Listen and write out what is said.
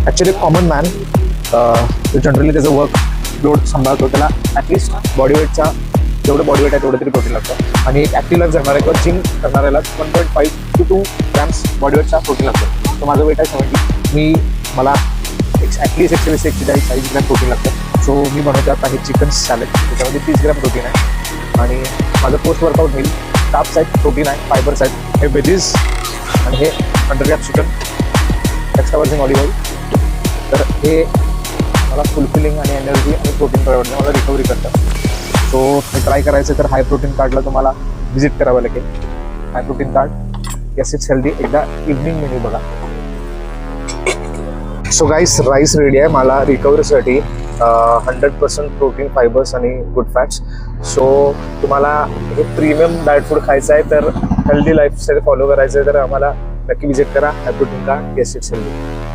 Actually common man generally त्याचं work load सांभाळतो, त्याला ॲटलिस्ट बॉडीवेटचा जेवढं बॉडीवेट आहे तेवढं तरी प्रोटीन लागतं. आणि एक ॲक्टिव्ह लाईफ जगणारा किंवा जिम करणाऱ्याला 1.5 to 2 grams बॉडीवेटचा प्रोटीन लागतं. तर माझं वेट आहे 70. मला ॲटलिस्ट 140 ग्रॅम प्रोटीन लागतं. सो मी बनवतो आता हे चिकन सॅलड, त्याच्यामध्ये 30 ग्रॅम प्रोटीन आहे. आणि माझं पोस्ट वर्कआउट मील कार्ब्स आहेत, प्रोटीन आहे, फायबर्स आहेत, हे व्हेजीस आणि हे 100 gram chicken, extra virgin olive oil. तर हे मला फुलफिलिंग आणि एनर्जी आणि प्रोटीन प्रोव्हाइड मला रिकव्हरी करतं. सो हे ट्राय करायचं तर हाय प्रोटीन कार्डला तुम्हाला व्हिजिट करावं लागेल. High protein card yes it's healthy. एकदा इव्हनिंग मेन्यू बघा. सो गाईस, राईस रेडी आहे मला रिकव्हरीसाठी. 100% प्रोटीन, फायबर्स आणि गुड फॅट्स. सो तुम्हाला हे प्रीमियम डाएट फूड खायचं आहे तर हेल्दी लाईफस्टाईल फॉलो करायचं आहे तर आम्हाला नक्की व्हिजिट करा. High protein card yes it's healthy.